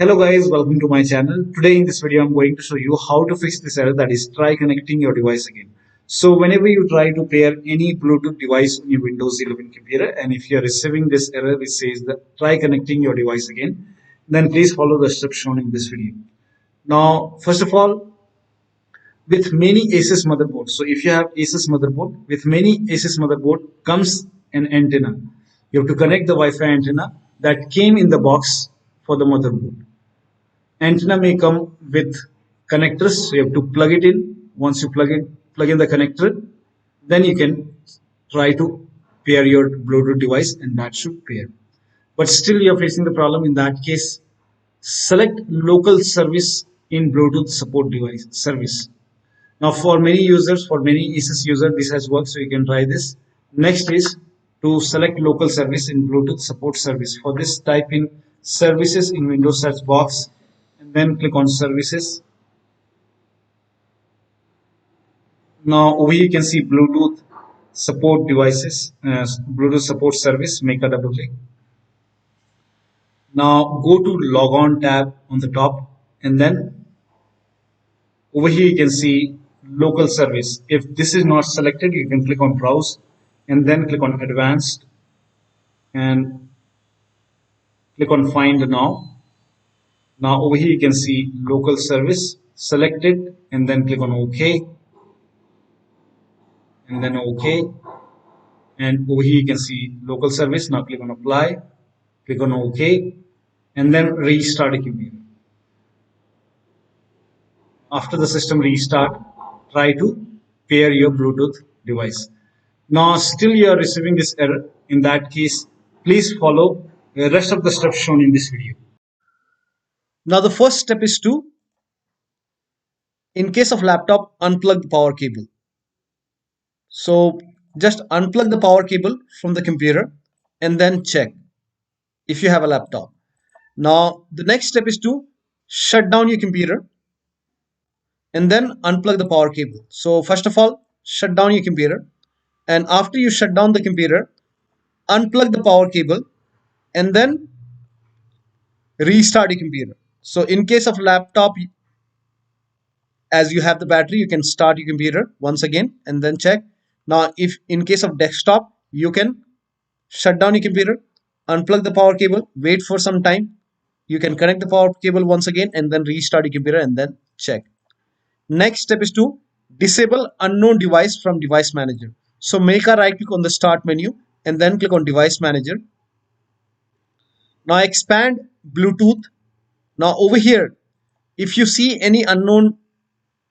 Hello guys, welcome to my channel. Today in this video I'm going to show you how to fix this error, that is try connecting your device again. So whenever you try to pair any Bluetooth device on your Windows 11 computer and if you are receiving this error which says that try connecting your device again, then please follow the steps shown in this video. Now first of all, with many ASUS motherboards, so if you have ASUS motherboard, with many ASUS motherboard comes an antenna. You have to connect the Wi-Fi antenna that came in the box for the motherboard. Antenna may come with connectors, so you have to plug it in. Once you plug in the connector, then you can try to pair your Bluetooth device and that should pair. But still you're facing the problem. In that case, select local service in Bluetooth support device service. Now for many users, for many ASUS users, this has worked, so you can try this. Next is to select local service in Bluetooth support service. For this, type in services in Windows search box and then click on services. Now over here you can see Bluetooth support devices, Bluetooth support service. Make a double click. Now go to log on tab on the top and then over here you can see local service. If this is not selected, you can click on browse and then click on advanced and click on find now. Now over here you can see local service, select it and then click on OK and then OK, and over here you can see local service. Now click on apply, click on OK and then restart the computer. After the system restart, try to pair your Bluetooth device. Now still you are receiving this error. In that case, please follow the rest of the steps shown in this video. Now the first step is to, in case of laptop, unplug the power cable. So just unplug the power cable from the computer and then check if you have a laptop. Now the next step is to shut down your computer and then unplug the power cable. So first of all, shut down your computer, and after you shut down the computer, unplug the power cable and then restart your computer. So in case of laptop, as you have the battery, you can start your computer once again and then check. Now if in case of desktop, you can shut down your computer, unplug the power cable, wait for some time, you can connect the power cable once again and then restart your computer and then check. Next step is to disable unknown device from device manager. So make a right click on the start menu and then click on device manager. Now expand Bluetooth. Now over here, if you see any unknown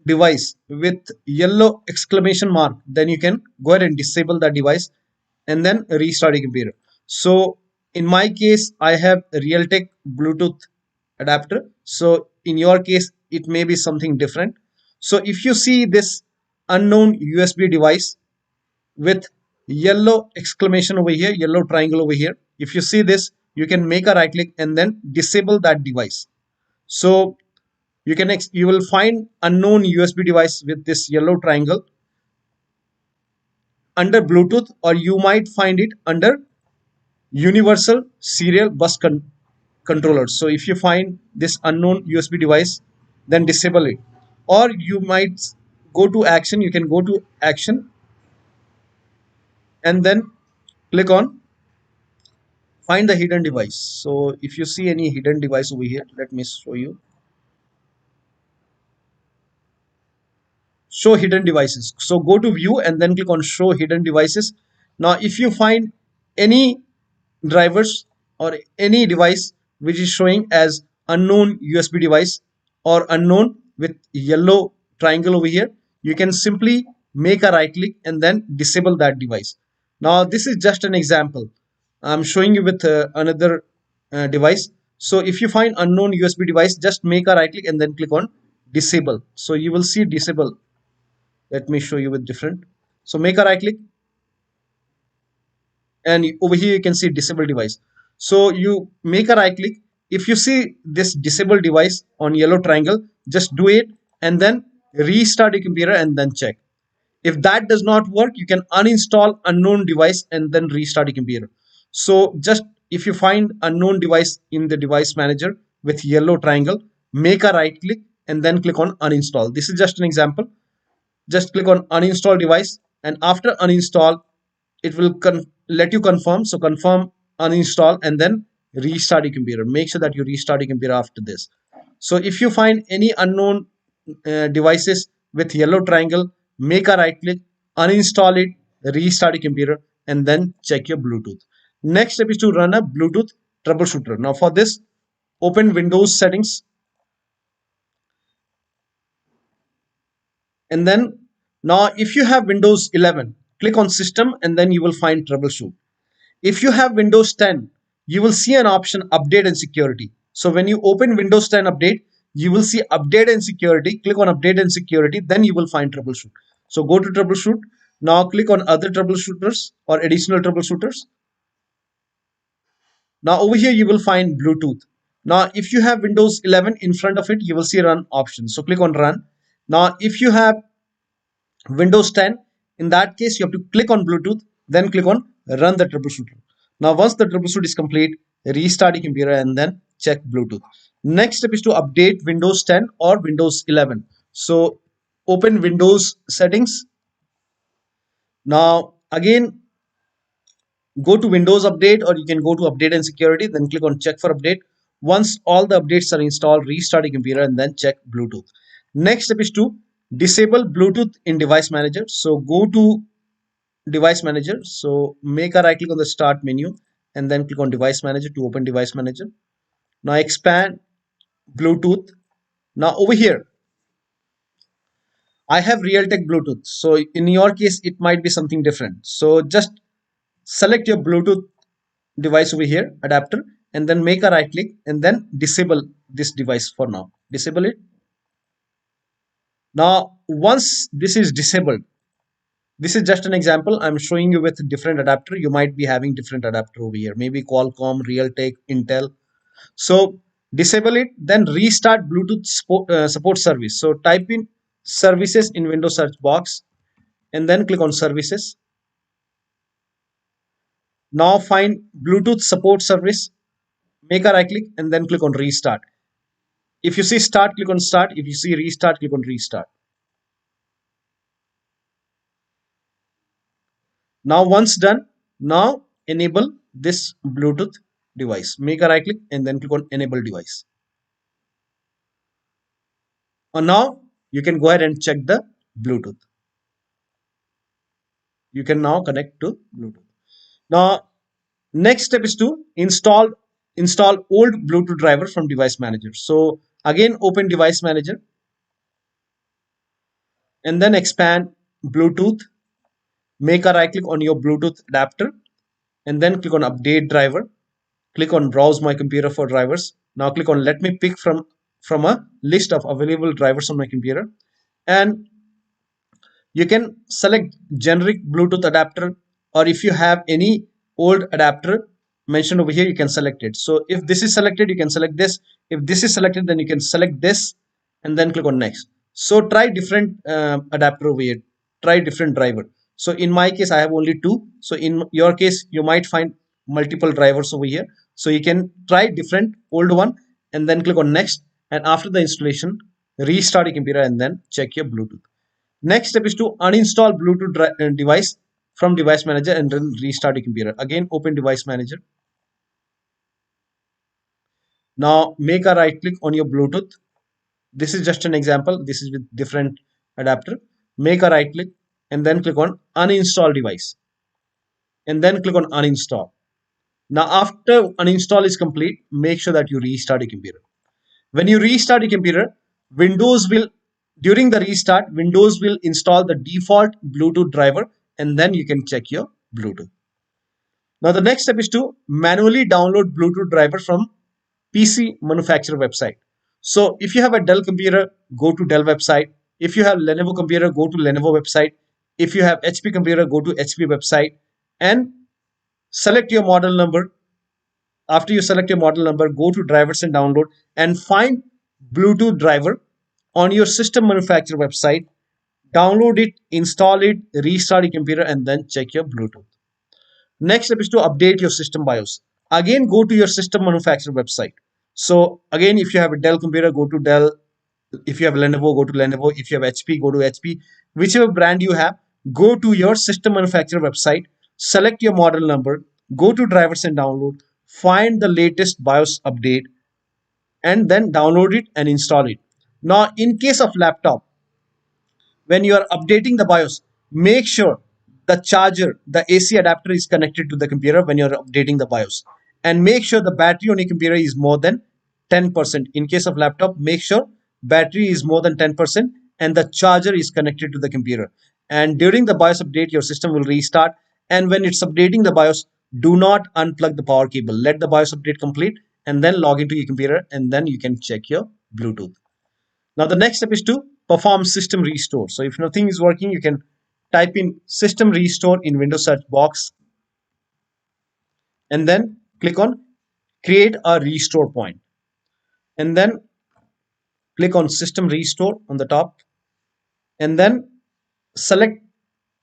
device with yellow exclamation mark, then you can go ahead and disable that device and then restart your computer. So in my case, I have a Realtek Bluetooth adapter. So in your case, it may be something different. So if you see this unknown USB device with yellow exclamation over here, yellow triangle over here, if you see this, you can make a right click and then disable that device. So you will find unknown USB device with this yellow triangle under Bluetooth, or you might find it under universal serial bus controller. So if you find this unknown USB device, then disable it. Or you might go to action, you can go to action and then click on find the hidden device. So if you see any hidden device over here, let me show you. Show hidden devices. So go to view and then click on show hidden devices. Now if you find any drivers or any device which is showing as unknown USB device or unknown with yellow triangle over here, you can simply make a right click and then disable that device. Now this is just an example. I'm showing you with another device. So if you find unknown USB device, just make a right click and then click on disable. So you will see disable. Let me show you with different. So make a right click and over here you can see disable device. So you make a right click. If you see this disable device on yellow triangle, just do it and then restart your computer and then check. If that does not work, you can uninstall unknown device and then restart your computer. So just if you find unknown device in the device manager with yellow triangle, make a right click and then click on uninstall. This is just an example. Just click on uninstall device, and after uninstall it will let you confirm. So confirm, uninstall, and then restart your computer. Make sure that you restart your computer after this. So if you find any unknown devices with yellow triangle, make a right click, uninstall it, restart your computer, and then check your Bluetooth. Next step is to run a Bluetooth troubleshooter. Now for this, open Windows settings, and then now if you have Windows 11, click on system and then you will find troubleshoot. If you have Windows 10, you will see an option update and security. So when you open Windows 10 update, you will see update and security. Click on update and security, then you will find troubleshoot. So go to troubleshoot. Now click on other troubleshooters or additional troubleshooters. Now over here you will find Bluetooth. Now if you have Windows 11 in front of it, you will see run option. So click on run. Now if you have Windows 10, in that case you have to click on Bluetooth, then click on run the troubleshooter. Now once the troubleshoot is complete, restart your computer and then check Bluetooth. Next step is to update Windows 10 or Windows 11. So open Windows settings. Now again, go to Windows update, or you can go to update and security, then click on check for update. Once all the updates are installed, restart your computer and then check Bluetooth. Next step is to disable Bluetooth in device manager. So go to device manager. So make a right click on the start menu and then click on device manager to open device manager. Now expand Bluetooth. Now over here I have Realtek Bluetooth. So in your case it might be something different. So just select your Bluetooth device over here, adapter, and then make a right click and then disable this device for now. Disable it. Now once this is disabled, this is just an example. I'm showing you with different adapter. You might be having different adapter over here, maybe Qualcomm, Realtek, Intel. So disable it, then restart Bluetooth support service. So type in services in Windows search box and then click on services. Now find Bluetooth support service, make a right click and then click on restart. If you see start, click on start. If you see restart, click on restart. Now once done, now enable this Bluetooth device. Make a right click and then click on enable device. And now you can go ahead and check the Bluetooth. You can now connect to Bluetooth. Now next step is to install old Bluetooth driver from device manager. So again open device manager and then expand Bluetooth. Make a right click on your Bluetooth adapter and then click on update driver. Click on browse my computer for drivers. Now click on let me pick from a list of available drivers on my computer, and you can select generic Bluetooth adapter, or if you have any old adapter mentioned over here, you can select it. So if this is selected, you can select this. If this is selected, then you can select this and then click on next. So try different adapter over here, try different driver. So in my case I have only two, so in your case you might find multiple drivers over here. So you can try different old one and then click on next, and after the installation restart your computer and then check your Bluetooth. Next step is to uninstall Bluetooth device from device manager and then restart your computer. Again open device manager. Now make a right click on your Bluetooth. This is just an example. This is with different adapter. Make a right click and then click on uninstall device and then click on uninstall. Now after uninstall is complete, make sure that you restart your computer. When you restart your computer, during the restart, Windows will install the default Bluetooth driver and then you can check your Bluetooth. Now the next step is to manually download Bluetooth driver from PC manufacturer website. So if you have a Dell computer, go to Dell website. If you have Lenovo computer, go to Lenovo website. If you have HP computer, go to HP website and select your model number. After you select your model number, go to drivers and download and find Bluetooth driver on your system manufacturer website. Download it, install it, restart your computer and then check your Bluetooth. Next step is to update your system BIOS. Again, go to your system manufacturer website. So again, if you have a Dell computer, go to Dell. If you have Lenovo, go to Lenovo. If you have HP, go to HP. Whichever brand you have, go to your system manufacturer website, select your model number, go to drivers and download, find the latest BIOS update, and then download it and install it. Now, in case of laptop, when you are updating the BIOS, make sure the charger, the AC adapter is connected to the computer when you're updating the BIOS. And make sure the battery on your computer is more than 10%. In case of laptop, make sure battery is more than 10% and the charger is connected to the computer. And during the BIOS update, your system will restart. And when it's updating the BIOS, do not unplug the power cable. Let the BIOS update complete and then log into your computer and then you can check your Bluetooth. Now the next step is to perform system restore. So if nothing is working, you can type in system restore in Windows search box and then click on create a restore point and then click on system restore on the top and then select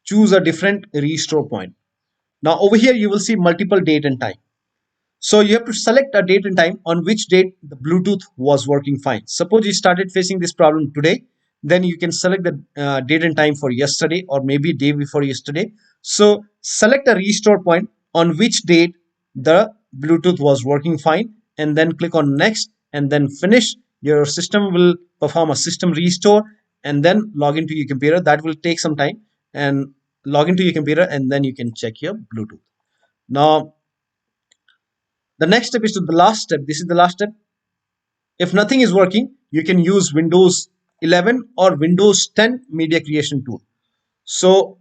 choose a different restore point. Now over here you will see multiple date and time. So you have to select a date and time on which date the Bluetooth was working fine. Suppose you started facing this problem today, then you can select the date and time for yesterday or maybe day before yesterday. So select a restore point on which date the Bluetooth was working fine and then click on next and then finish. Your system will perform a system restore and then log into your computer. That will take some time and log into your computer and then you can check your Bluetooth. Now the next step is to the last step. This is the last step. If nothing is working, you can use Windows 11 or Windows 10 media creation tool. So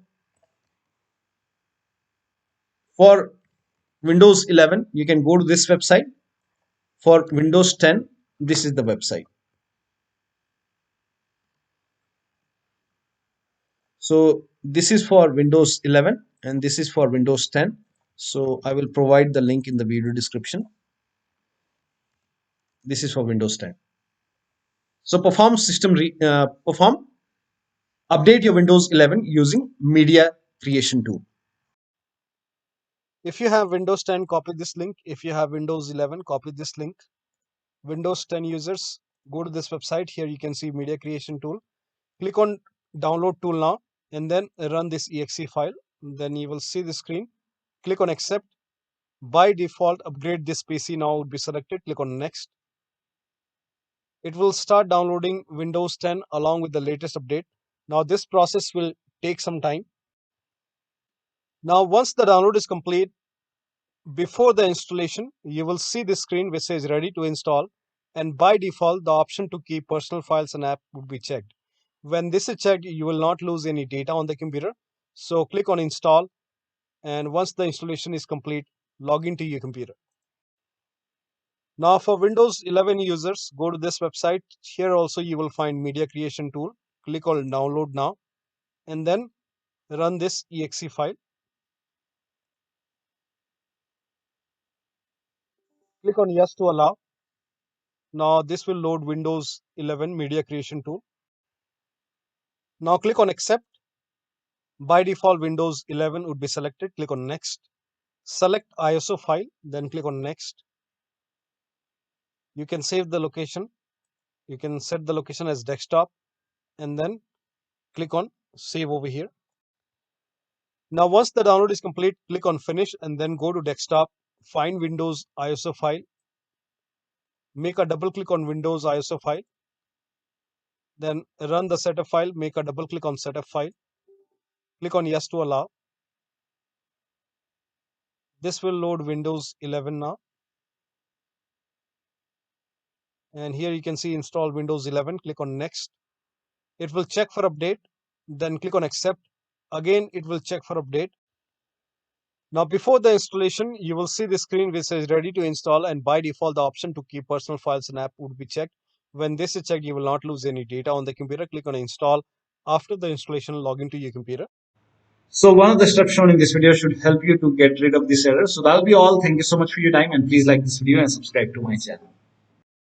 for Windows 11, you can go to this website. For Windows 10, this is the website. So this is for Windows 11 and this is for Windows 10. So I will provide the link in the video description. This is for Windows 10. So perform update your Windows 11 using media creation tool. If you have Windows 10, copy this link. If you have Windows 11, copy this link. Windows 10 users, go to this website. Here you can see media creation tool. Click on download tool now and then run this exe file. Then you will see the screen. Click on accept. By default, upgrade this PC now would be selected. Click on next. It will start downloading Windows 10 along with the latest update. Now this process will take some time. Now once the download is complete, before the installation, you will see this screen which says ready to install, and by default the option to keep personal files and app would be checked. When this is checked, you will not lose any data on the computer. So click on install, and once the installation is complete, log into your computer. Now for Windows 11 users, go to this website. Here also you will find media creation tool. Click on download now and then run this exe file. Click on yes to allow. Now this will load Windows 11 media creation tool. Now click on accept. By default, Windows 11 would be selected. Click on next. Select ISO file, then click on next. You can save the location. You can set the location as desktop and then click on save over here. Now once the download is complete, click on finish and then go to desktop. Find Windows ISO file. Make a double click on Windows ISO file. Then run the setup file. Make a double click on setup file. Click on yes to allow. This will load Windows 11 now. And here you can see install Windows 11. Click on next. It will check for update. Then click on accept. Again, it will check for update. Now before the installation, you will see the screen which says ready to install, and by default the option to keep personal files and app would be checked. When this is checked, you will not lose any data on the computer. Click on install. After the installation, log into your computer. So one of the steps shown in this video should help you to get rid of this error. So that'll be all. Thank you so much for your time and please like this video and subscribe to my channel.